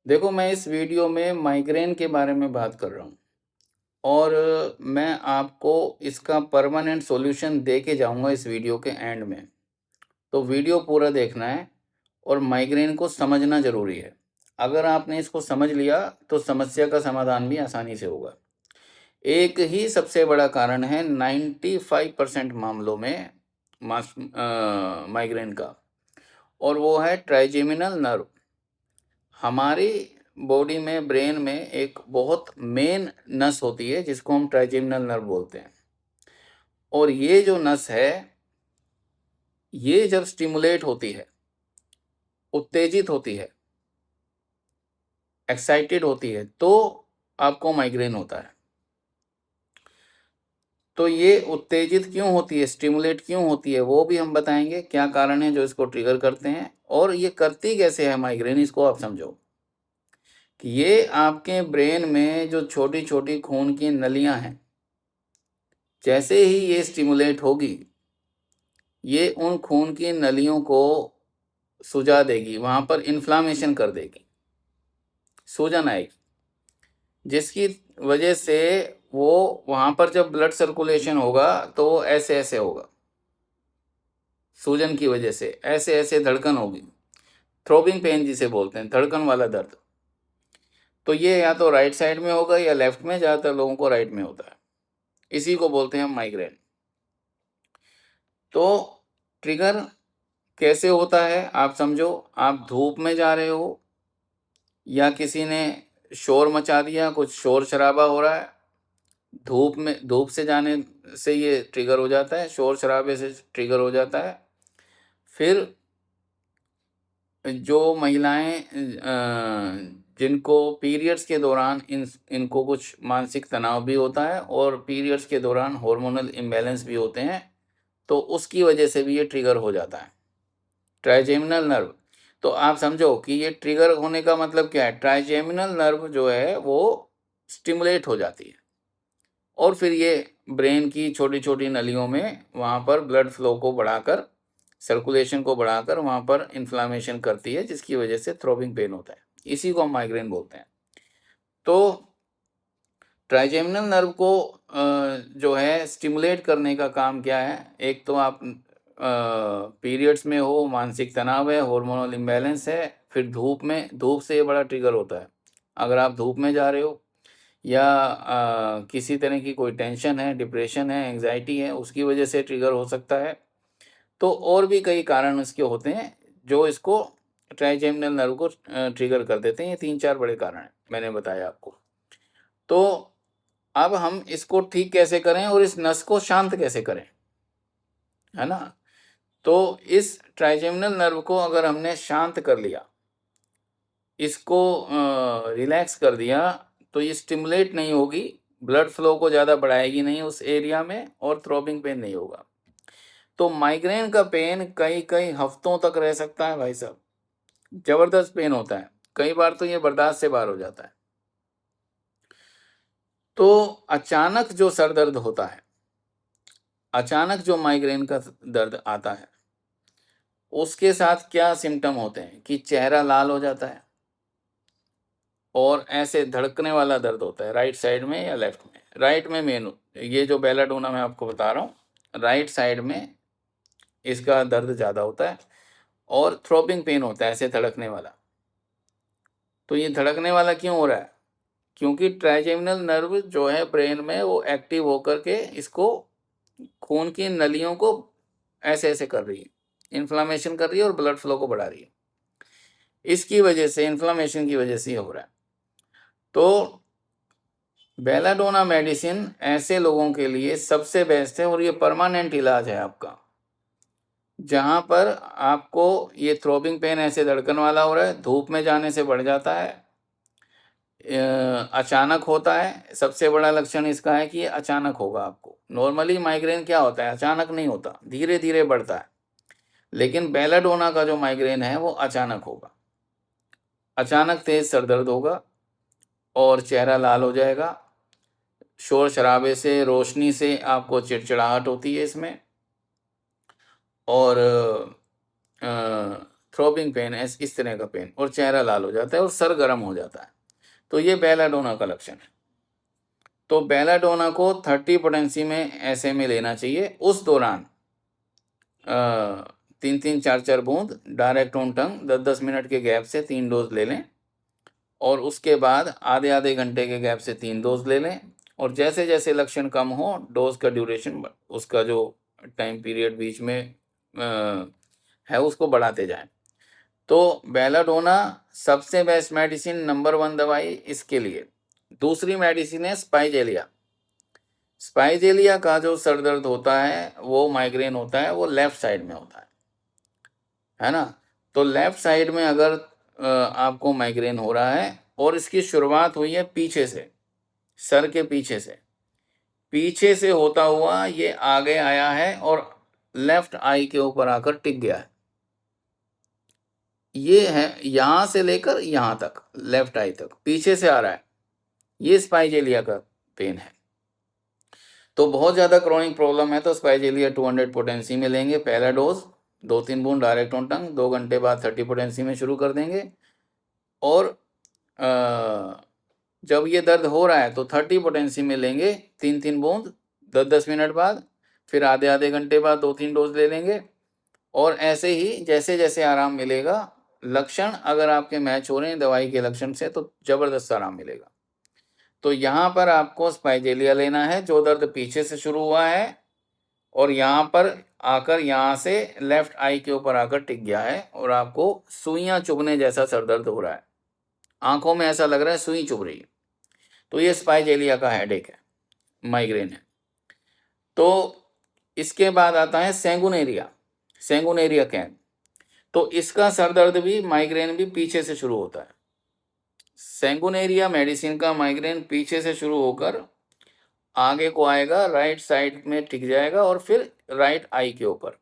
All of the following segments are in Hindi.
देखो, मैं इस वीडियो में माइग्रेन के बारे में बात कर रहा हूँ और मैं आपको इसका परमानेंट सॉल्यूशन दे के जाऊँगा इस वीडियो के एंड में। तो वीडियो पूरा देखना है और माइग्रेन को समझना ज़रूरी है। अगर आपने इसको समझ लिया तो समस्या का समाधान भी आसानी से होगा। एक ही सबसे बड़ा कारण है 95% मामलों में माइग्रेन का, और वो है ट्राइजेमिनल नर्व। हमारी बॉडी में, ब्रेन में एक बहुत मेन नस होती है जिसको हम ट्राइजेमिनल नर्व बोलते हैं। और ये जो नस है, ये जब स्टिमुलेट होती है, उत्तेजित होती है, एक्साइटेड होती है, तो आपको माइग्रेन होता है। तो ये उत्तेजित क्यों होती है, स्टिमुलेट क्यों होती है, वो भी हम बताएंगे। क्या कारण है जो इसको ट्रिगर करते हैं और ये करती कैसे है माइग्रेन, इसको आप समझो। कि ये आपके ब्रेन में जो छोटी छोटी खून की नलियां हैं, जैसे ही ये स्टिमुलेट होगी, ये उन खून की नलियों को सुजा देगी, वहां पर इन्फ्लामेशन कर देगी, सूजन आएगी, जिसकी वजह से वो वहां पर जब ब्लड सर्कुलेशन होगा तो वो ऐसे ऐसे होगा। सूजन की वजह से ऐसे ऐसे धड़कन होगी, थ्रोबिंग पेन जिसे बोलते हैं, धड़कन वाला दर्द। तो ये या तो राइट साइड में होगा या लेफ्ट में, ज्यादातर लोगों को राइट में होता है। इसी को बोलते हैं माइग्रेन। तो ट्रिगर कैसे होता है आप समझो। आप धूप में जा रहे हो या किसी ने शोर मचा दिया, कुछ शोर शराबा हो रहा है, धूप से जाने से ये ट्रिगर हो जाता है, शोर शराबे से ट्रिगर हो जाता है। फिर जो महिलाएं जिनको पीरियड्स के दौरान इनको कुछ मानसिक तनाव भी होता है और पीरियड्स के दौरान हार्मोनल इम्बैलेंस भी होते हैं, तो उसकी वजह से भी ये ट्रिगर हो जाता है, ट्राइजेमिनल नर्व। तो आप समझो कि ये ट्रिगर होने का मतलब क्या है। ट्राइजेमिनल नर्व जो है वो स्टिमुलेट हो जाती है और फिर ये ब्रेन की छोटी छोटी नलियों में वहाँ पर ब्लड फ्लो को बढ़ाकर, सर्कुलेशन को बढ़ाकर वहाँ पर इन्फ्लामेशन करती है, जिसकी वजह से थ्रोबिंग पेन होता है। इसी को हम माइग्रेन बोलते हैं। तो ट्राइजेमिनल नर्व को जो है स्टिमुलेट करने का काम क्या है। एक तो आप पीरियड्स में हो, मानसिक तनाव है, हार्मोनल इम्बैलेंस है, फिर धूप से ये बड़ा ट्रिगर होता है। अगर आप धूप में जा रहे हो या किसी तरह की कोई टेंशन है, डिप्रेशन है, एंजाइटी है, उसकी वजह से ट्रिगर हो सकता है। तो और भी कई कारण इसके होते हैं जो इसको ट्राइजेमिनल नर्व को ट्रिगर कर देते हैं। ये 3-4 बड़े कारण हैं, मैंने बताया आपको। तो अब हम इसको ठीक कैसे करें और इस नस को शांत कैसे करें, है ना। तो इस ट्राइजेमिनल नर्व को अगर हमने शांत कर लिया, इसको रिलैक्स कर दिया, तो ये स्टिमुलेट नहीं होगी, ब्लड फ्लो को ज़्यादा बढ़ाएगी नहीं उस एरिया में, और थ्रोबिंग पेन नहीं होगा। तो माइग्रेन का पेन कई कई हफ्तों तक रह सकता है भाई साहब। जबरदस्त पेन होता है, कई बार तो ये बर्दाश्त से बाहर हो जाता है। तो अचानक जो सर दर्द होता है, अचानक जो माइग्रेन का दर्द आता है, उसके साथ क्या सिम्टम होते हैं कि चेहरा लाल हो जाता है और ऐसे धड़कने वाला दर्द होता है, राइट साइड में या लेफ्ट में। राइट में मेन, ये जो बेलाडोना मैं आपको बता रहा हूँ, राइट साइड में इसका दर्द ज़्यादा होता है और थ्रोबिंग पेन होता है, ऐसे धड़कने वाला। तो ये धड़कने वाला क्यों हो रहा है, क्योंकि ट्राइजेमिनल नर्व जो है ब्रेन में, वो एक्टिव होकर के इसको, खून की नलियों को ऐसे ऐसे कर रही है, इन्फ्लामेशन कर रही है और ब्लड फ्लो को बढ़ा रही है। इसकी वजह से, इन्फ्लामेशन की वजह से ये हो रहा है। तो बेलाडोना मेडिसिन ऐसे लोगों के लिए सबसे बेस्ट है और ये परमानेंट इलाज है आपका। जहाँ पर आपको ये थ्रोबिंग पेन ऐसे धड़कन वाला हो रहा है, धूप में जाने से बढ़ जाता है, अचानक होता है। सबसे बड़ा लक्षण इसका है कि ये अचानक होगा आपको। नॉर्मली माइग्रेन क्या होता है, अचानक नहीं होता, धीरे धीरे बढ़ता है। लेकिन बेलाडोना का जो माइग्रेन है वो अचानक होगा, अचानक तेज सर दर्द होगा और चेहरा लाल हो जाएगा। शोर शराबे से, रोशनी से आपको चिड़चिड़ाहट होती है इसमें, और थ्रोबिंग पेन, इस तरह का पेन, और चेहरा लाल हो जाता है और सर गर्म हो जाता है, तो ये बेलाडोना का लक्षण है। तो बेलाडोना को 30 पोटेंसी में ऐसे में लेना चाहिए। उस दौरान 3-3, 4-4 बूंद डायरेक्ट ऑन टंग 10-10 मिनट के गैप से 3 डोज ले लें, और उसके बाद आधे आधे घंटे के गैप से 3 डोज ले लें, और जैसे जैसे लक्षण कम हो डोज का ड्यूरेशन, उसका जो टाइम पीरियड बीच में है उसको बढ़ाते जाएं। तो बेलाडोना सबसे बेस्ट मेडिसिन, नंबर 1 दवाई इसके लिए। दूसरी मेडिसिन है स्पाइजेलिया। स्पाइजेलिया का जो सर दर्द होता है, वो माइग्रेन होता है, वो लेफ्ट साइड में होता है ना। तो लेफ्ट साइड में अगर आपको माइग्रेन हो रहा है और इसकी शुरुआत हुई है पीछे से, सर के पीछे से होता हुआ ये आगे आया है और लेफ्ट आई के ऊपर आकर टिक गया है, ये है यहां से लेकर यहां तक, लेफ्ट आई तक पीछे से आ रहा है, ये स्पाइजेलिया का पेन है। तो बहुत ज़्यादा क्रॉनिक प्रॉब्लम है तो स्पाइजेलिया 200 पोटेंसी में लेंगे, पहला डोज 2-3 बूंद डायरेक्ट ऑन टंग, 2 घंटे बाद 30 पोटेंसी में शुरू कर देंगे। और जब ये दर्द हो रहा है तो 30 पोटेंसी में लेंगे 3-3 बूंद 10-10 मिनट बाद, फिर आधे आधे घंटे बाद 2-3 डोज ले लेंगे। और ऐसे ही जैसे जैसे आराम मिलेगा, लक्षण अगर आपके मैच हो रहे हैं दवाई के लक्षण से, तो ज़बरदस्त आराम मिलेगा। तो यहाँ पर आपको स्पाइजेलिया लेना है, जो दर्द पीछे से शुरू हुआ है और यहाँ पर आकर यहाँ से लेफ्ट आई के ऊपर आकर टिक गया है, और आपको सुइयां चुभने जैसा सर दर्द हो रहा है, आंखों में ऐसा लग रहा है सुई चुभ रही है, तो ये स्पाइजेलिया का हेडेक है, माइग्रेन है। तो इसके बाद आता है सेंगुनेरिया कैन। तो इसका सर दर्द भी, माइग्रेन भी पीछे से शुरू होता है। सेंगुनेरिया मेडिसिन का माइग्रेन पीछे से शुरू होकर आगे को आएगा, राइट साइड में टिक जाएगा और फिर राइट आई के ऊपर।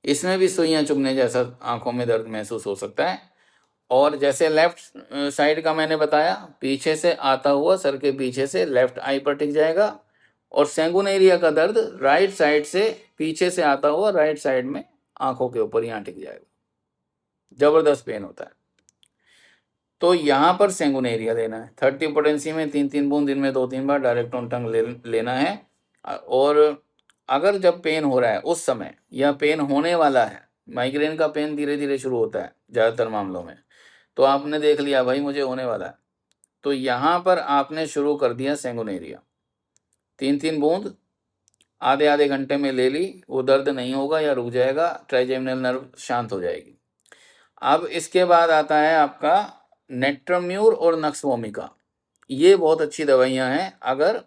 इसमें भी सुइयां चुभने जैसा आंखों में दर्द महसूस हो सकता है। और जैसे लेफ्ट साइड का मैंने बताया, पीछे से आता हुआ सर के पीछे से लेफ्ट आई पर टिक जाएगा, और सेंगुनेरिया का दर्द राइट साइड से पीछे से आता हुआ राइट साइड में आंखों के ऊपर यहाँ टिक जाएगा, जबरदस्त पेन होता है। तो यहाँ पर सेंगुनेरिया लेना है 30 पोटेंसी में 3-3 बूंद दिन में 2-3 बार डायरेक्ट ऑन टंग लेना है। और अगर जब पेन हो रहा है उस समय, या पेन होने वाला है, माइग्रेन का पेन धीरे धीरे शुरू होता है ज़्यादातर मामलों में, तो आपने देख लिया भाई मुझे होने वाला है, तो यहाँ पर आपने शुरू कर दिया सेंगुनेरिया, 3-3 बूंद आधे आधे घंटे में ले ली, वो दर्द नहीं होगा या रुक जाएगा, ट्राइजेमिनल नर्व शांत हो जाएगी। अब इसके बाद आता है आपका नेट्रम्यूर और नक्सवोमिका। ये बहुत अच्छी दवाइयाँ हैं। अगर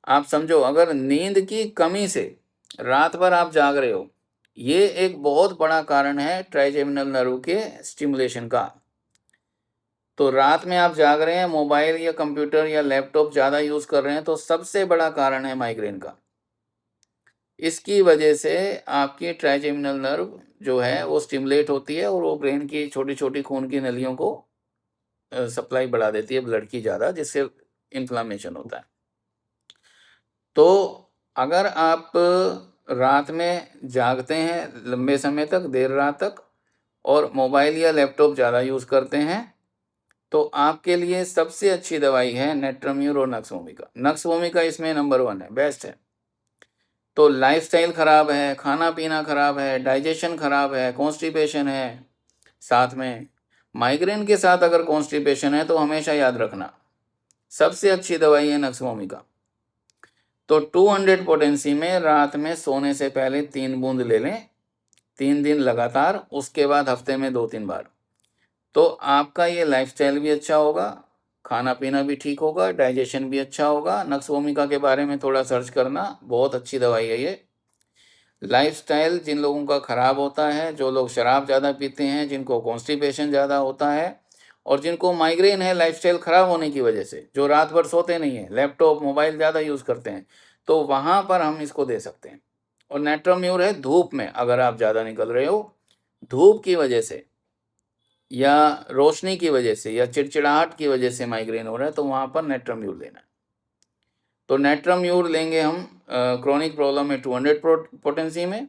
आप समझो, अगर नींद की कमी से रात भर आप जाग रहे हो, ये एक बहुत बड़ा कारण है ट्राइजेमिनल नर्व के स्टिमुलेशन का। तो रात में आप जाग रहे हैं, मोबाइल या कंप्यूटर या लैपटॉप ज़्यादा यूज़ कर रहे हैं, तो सबसे बड़ा कारण है माइग्रेन का। इसकी वजह से आपकी ट्राइजेमिनल नर्व जो है वो स्टिमुलेट होती है, और वो ब्रेन की छोटी छोटी खून की नलियों को सप्लाई बढ़ा देती है, ब्लड की ज़्यादा, जिससे इन्फ्लामेशन होता है। तो अगर आप रात में जागते हैं लंबे समय तक, देर रात तक, और मोबाइल या लैपटॉप ज़्यादा यूज़ करते हैं, तो आपके लिए सबसे अच्छी दवाई है नेट्रम्यूर और नक्सवोमिका। नक्सवोमिका इसमें नंबर 1 है, बेस्ट है। तो लाइफस्टाइल ख़राब है, खाना पीना ख़राब है, डाइजेशन ख़राब है, कॉन्स्टिपेशन है, साथ में माइग्रेन के साथ अगर कॉन्स्टिपेशन है, तो हमेशा याद रखना सबसे अच्छी दवाई है नक्सवोमिका। तो 200 पोटेंसी में रात में सोने से पहले 3 बूंद ले लें, 3 दिन लगातार, उसके बाद हफ्ते में 2-3 बार। तो आपका ये लाइफस्टाइल भी अच्छा होगा, खाना पीना भी ठीक होगा, डाइजेशन भी अच्छा होगा। नक्सवोमिका के बारे में थोड़ा सर्च करना, बहुत अच्छी दवाई है ये। लाइफस्टाइल जिन लोगों का ख़राब होता है, जो लोग शराब ज़्यादा पीते हैं, जिनको कॉन्स्टिपेशन ज़्यादा होता है, और जिनको माइग्रेन है लाइफस्टाइल ख़राब होने की वजह से, जो रात भर सोते नहीं हैं, लैपटॉप मोबाइल ज़्यादा यूज़ करते हैं, तो वहाँ पर हम इसको दे सकते हैं। और नेट्रम्यूर है धूप में, अगर आप ज़्यादा निकल रहे हो, धूप की वजह से या रोशनी की वजह से या चिड़चिड़ाहट की वजह से माइग्रेन हो रहा है, तो वहाँ पर नेट्रम्यूर लेना है। तो नेट्रम्यूर लेंगे हम क्रोनिक प्रॉब्लम में 200 पोटेंसी में,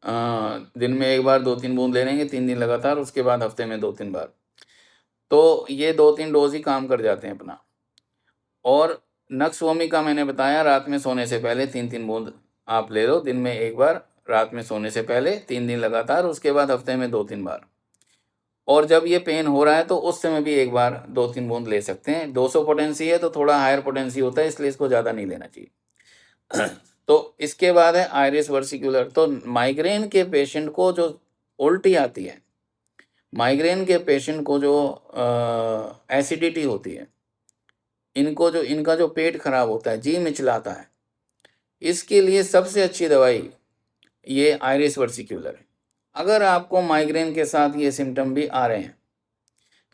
दिन में 1 बार 2-3 बूंद ले लेंगे 3 दिन लगातार, उसके बाद हफ्ते में 2-3 बार। तो ये 2-3 डोज़ ही काम कर जाते हैं अपना। और नक्सवमी का मैंने बताया, रात में सोने से पहले 3-3 बूंद आप ले लो, दिन में 1 बार, रात में सोने से पहले 3 दिन लगातार, उसके बाद हफ्ते में 2-3 बार। और जब ये पेन हो रहा है तो उस समय भी 1 बार 2-3 बूंद ले सकते हैं। 200 पोटेंसी है तो थोड़ा हायर पोटेंसी होता है, इसलिए इसको ज़्यादा नहीं लेना चाहिए। तो इसके बाद है आइरिस वर्सिकुलर। तो माइग्रेन के पेशेंट को जो उल्टी आती है, माइग्रेन के पेशेंट को जो एसिडिटी होती है, इनका जो पेट खराब होता है, जी मिचलाता है, इसके लिए सबसे अच्छी दवाई ये आइरिस वर्सिकुलर है। अगर आपको माइग्रेन के साथ ये सिम्टम भी आ रहे हैं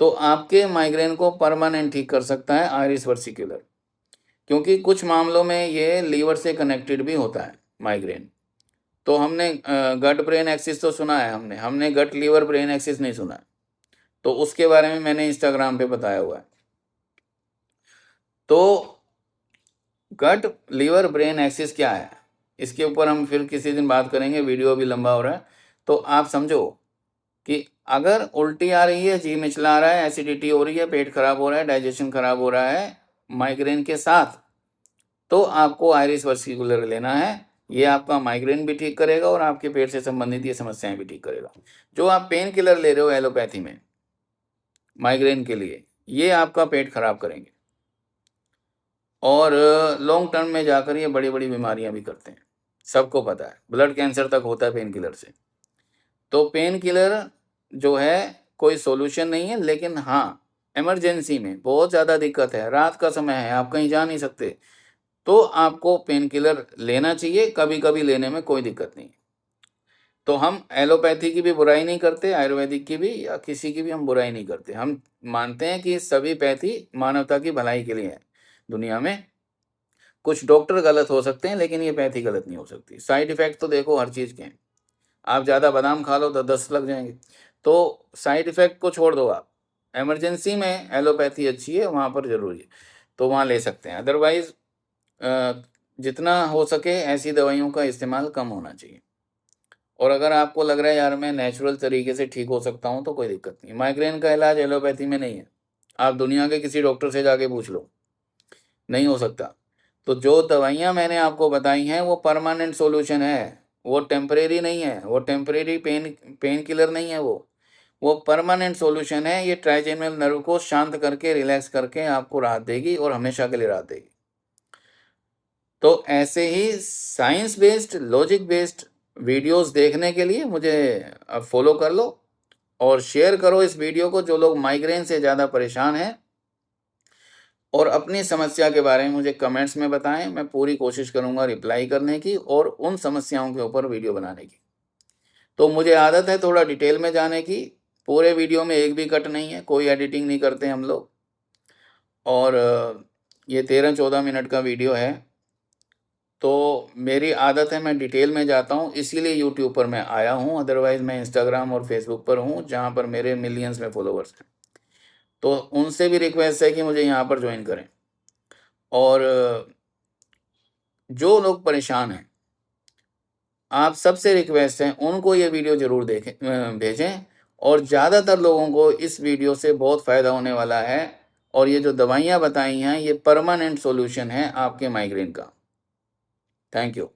तो आपके माइग्रेन को परमानेंट ठीक कर सकता है आइरिस वर्सिकुलर, क्योंकि कुछ मामलों में ये लीवर से कनेक्टेड भी होता है माइग्रेन। तो हमने गट ब्रेन एक्सिस तो सुना है, हमने गट लीवर ब्रेन एक्सिस नहीं सुना है, तो उसके बारे में मैंने इंस्टाग्राम पे बताया हुआ है। तो गट लीवर ब्रेन एक्सिस क्या है, इसके ऊपर हम फिर किसी दिन बात करेंगे, वीडियो अभी लंबा हो रहा है। तो आप समझो कि अगर उल्टी आ रही है, जी मिचला रहा है, एसिडिटी हो रही है, पेट खराब हो रहा है, डाइजेशन खराब हो रहा है माइग्रेन के साथ, तो आपको आइरिस वर्सिकुलर लेना है। ये आपका माइग्रेन भी ठीक करेगा और आपके पेट से संबंधित ये समस्याएं भी ठीक करेगा। जो आप पेन किलर ले रहे हो एलोपैथी में माइग्रेन के लिए, ये आपका पेट खराब करेंगे और लॉन्ग टर्म में जाकर ये बड़ी बड़ी बीमारियां भी करते हैं, सबको पता है, ब्लड कैंसर तक होता है पेन किलर से। तो पेन किलर जो है कोई सोल्यूशन नहीं है, लेकिन हाँ इमरजेंसी में बहुत ज़्यादा दिक्कत है, रात का समय है, आप कहीं जा नहीं सकते, तो आपको पेन किलर लेना चाहिए, कभी कभी लेने में कोई दिक्कत नहीं। तो हम एलोपैथी की भी बुराई नहीं करते, आयुर्वेदिक की भी, या किसी की भी हम बुराई नहीं करते। हम मानते हैं कि सभी पैथी मानवता की भलाई के लिए है। दुनिया में कुछ डॉक्टर गलत हो सकते हैं, लेकिन ये पैथी गलत नहीं हो सकती। साइड इफेक्ट तो देखो हर चीज़ के हैं, आप ज़्यादा बादाम खा लो तो 10 लग जाएंगे, तो साइड इफेक्ट को छोड़ दो आप। इमरजेंसी में एलोपैथी अच्छी है, वहाँ पर जरूरी है तो वहाँ ले सकते हैं। अदरवाइज जितना हो सके ऐसी दवाइयों का इस्तेमाल कम होना चाहिए। और अगर आपको लग रहा है यार मैं नेचुरल तरीके से ठीक हो सकता हूँ, तो कोई दिक्कत नहीं। माइग्रेन का इलाज एलोपैथी में नहीं है, आप दुनिया के किसी डॉक्टर से जाके पूछ लो, नहीं हो सकता। तो जो दवाइयाँ मैंने आपको बताई हैं वो परमानेंट सॉल्यूशन है, वो टेम्परेरी नहीं है, वो टेम्परेरी पेन किलर नहीं है, वो परमानेंट सॉल्यूशन है। ये ट्राइजेमिनल नर्व को शांत करके रिलैक्स करके आपको राहत देगी और हमेशा के लिए राहत देगी। तो ऐसे ही science based logic based videos देखने के लिए मुझे फॉलो कर लो और शेयर करो इस वीडियो को, जो लोग माइग्रेन से ज़्यादा परेशान हैं, और अपनी समस्या के बारे में मुझे कमेंट्स में बताएं। मैं पूरी कोशिश करूंगा रिप्लाई करने की और उन समस्याओं के ऊपर वीडियो बनाने की। तो मुझे आदत है थोड़ा डिटेल में जाने की, पूरे वीडियो में एक भी कट नहीं है, कोई एडिटिंग नहीं करते हम लोग। और ये 13-14 मिनट का वीडियो है, तो मेरी आदत है मैं डिटेल में जाता हूँ, इसीलिए यूट्यूब पर मैं आया हूँ। अदरवाइज़ मैं इंस्टाग्राम और फेसबुक पर हूँ, जहाँ पर मेरे मिलियंस में फॉलोवर्स हैं। तो उनसे भी रिक्वेस्ट है कि मुझे यहाँ पर ज्वाइन करें। और जो लोग परेशान हैं, आप सबसे रिक्वेस्ट है उनको ये वीडियो ज़रूर भेजें, और ज़्यादातर लोगों को इस वीडियो से बहुत फ़ायदा होने वाला है। और ये जो दवाइयाँ बताई हैं ये परमानेंट सॉल्यूशन है आपके माइग्रेन का। Thank you.